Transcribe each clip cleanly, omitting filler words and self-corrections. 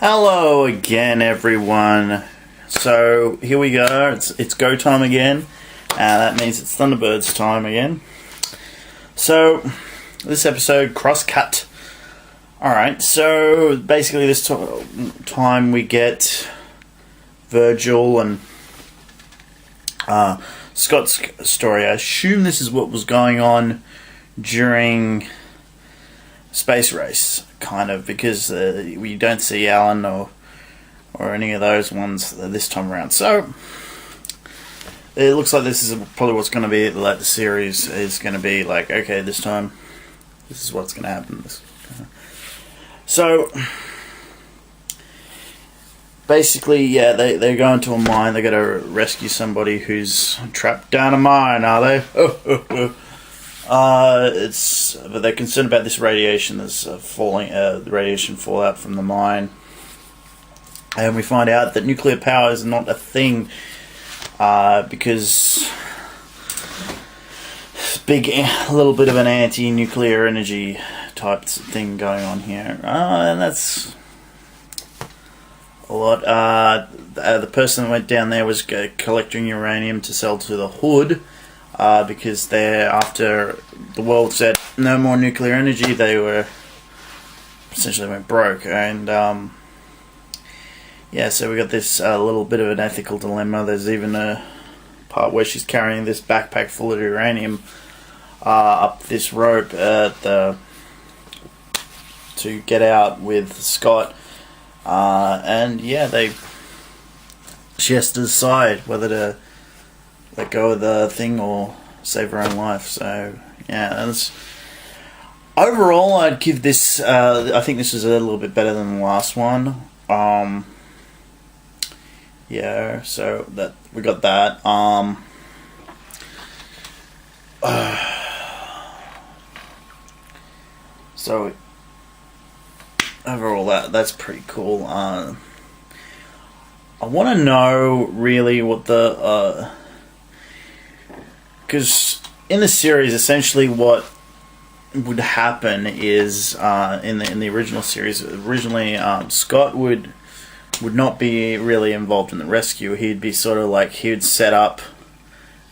Hello again, everyone. So here we go. It's go time again. That means it's Thunderbirds time again. So this episode, Crosscut. Alright, so basically this time we get Virgil and Scott's story. I assume this is what was going on during Space Race, kind of, because we don't see Alan or any of those ones this time around. So it looks like this is probably what's going to be like the series is going to be like. Okay, this time this is what's going to happen. So basically, yeah, they go into a mine. They got to rescue somebody who's trapped down a mine. Are they? But they're concerned about this radiation that's the radiation fallout from the mine, and we find out that nuclear power is not a thing because a little bit of an anti-nuclear energy type thing going on here, and that's a lot. The person that went down there was collecting uranium to sell to the Hood. Because after the world said no more nuclear energy, they essentially went broke, and yeah, so we got this little bit of an ethical dilemma. There's even a part where she's carrying this backpack full of uranium up this rope to get out with Scott, and yeah, she has to decide whether to let go of the thing or save her own life. So yeah, overall I'd give this. I think this is a little bit better than the last one. Yeah, so that we got that. So overall that's pretty cool. I want to know really what the because in the series, essentially what would happen is in the original series, Scott would not be really involved in the rescue. He'd be sort of like he would set up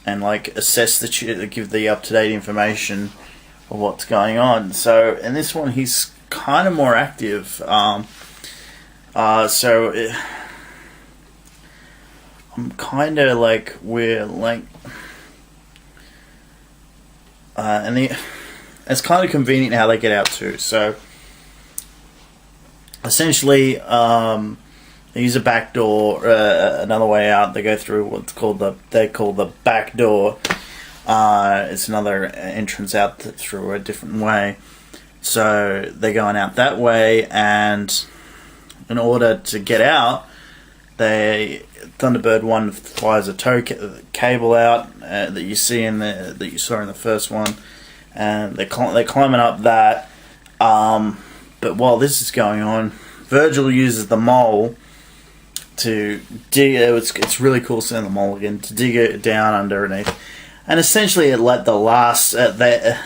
and like assess give the up-to-date information of what's going on. So in this one, he's kind of more active. I'm kind of like we're like. It's kind of convenient how they get out too. So essentially, they use a back door, another way out. They go through what's called the back door. It's another entrance out through a different way. So they're going out that way, and in order to get out, Thunderbird 1 flies a tow cable out that you saw in the first one, and they're climbing up that. But while this is going on, Virgil uses the mole to dig. It's really cool seeing the mole again, to dig it down underneath, and essentially it let the last the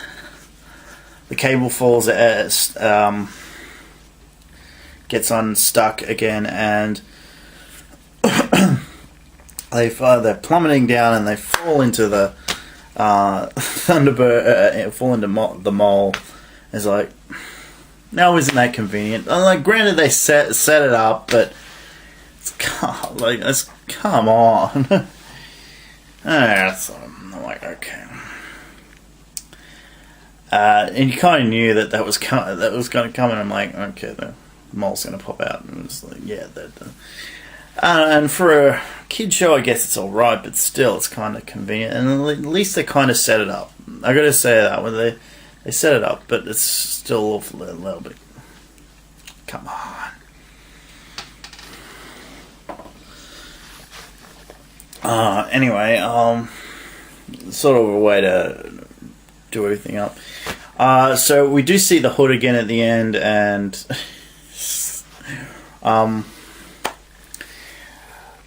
cable falls, gets unstuck again, and they're plummeting down, and they fall into the Thunderbird, fall into the mole. It's like, no, isn't that convenient? And like, granted, they set it up, but come on. So I'm like, okay. And you kind of knew that was going to come, and I'm like, okay, the mole's going to pop out, and it's like, yeah, and for a kid show, I guess it's alright, but still, it's kind of convenient. And at least they kind of set it up. I gotta say that, when they set it up, but it's still a little bit. Come on. Anyway, sort of a way to do everything up. So we do see the Hood again at the end, and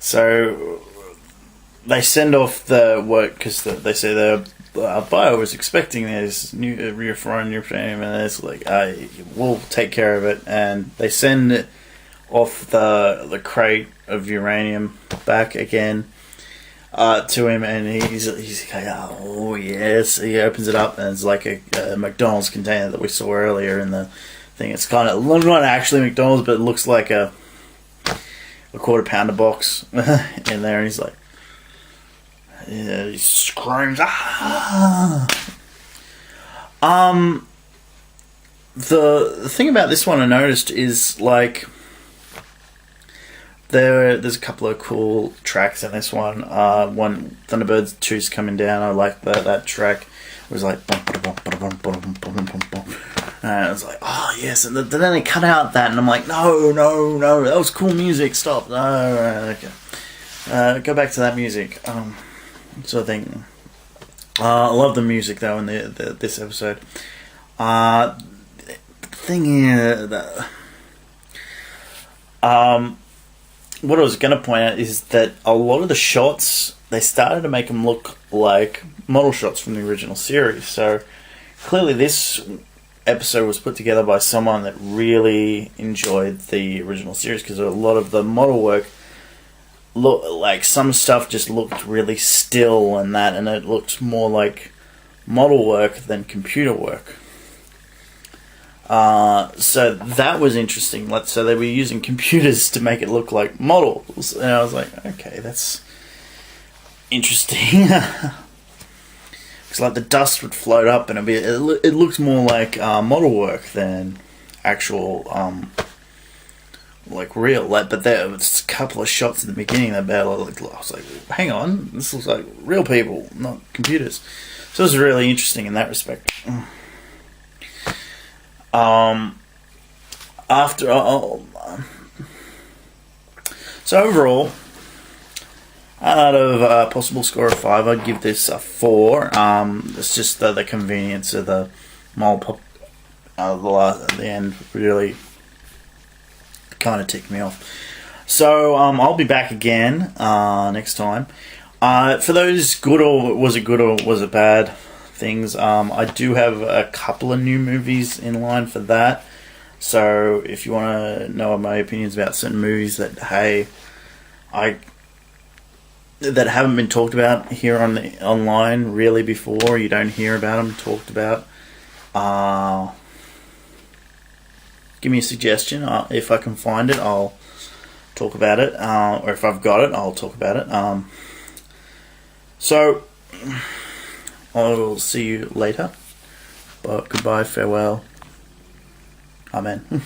so they send off the work because they say the Bio was expecting this reaffirming uranium, and it's like, we'll take care of it. And they send off the crate of uranium back again to him, and he's like, oh yes. He opens it up, and it's like a McDonald's container that we saw earlier in the thing. It's kind of not actually McDonald's, but it looks like a quarter-pounder box in there, and he's like, yeah, he screams, ah! The thing about this one I noticed is, like, there's a couple of cool tracks in this one. One, Thunderbirds 2's coming down. I like that track. It was like, and I was like, oh yes. And then they cut out that, and I'm like, no, that was cool music. Stop. No, okay. Go back to that music. Sort of thing. I love the music though in this episode. The thing is that what I was going to point out is that a lot of the shots, they started to make them look like model shots from the original series. So clearly this episode was put together by someone that really enjoyed the original series, because a lot of the model work like some stuff just looked really still and it looked more like model work than computer work. So that was interesting. So they were using computers to make it look like models, and I was like, okay, that's interesting. Because like the dust would float up, and it looked more like model work than actual like real. But there was a couple of shots in the beginning that I was like, hang on, this looks like real people, not computers. So it was really interesting in that respect. So overall, out of a possible score of 5, I'd give this a 4. It's just the convenience of the mole pop at the end really kind of ticked me off. So I'll be back again next time. For those good or was it bad things, I do have a couple of new movies in line for that. So if you want to know my opinions about certain movies that that haven't been talked about here online really before, you don't hear about them talked about, give me a suggestion. If I can find it, I'll talk about it, or if I've got it, I'll talk about it. So I'll see you later. But goodbye, farewell, amen.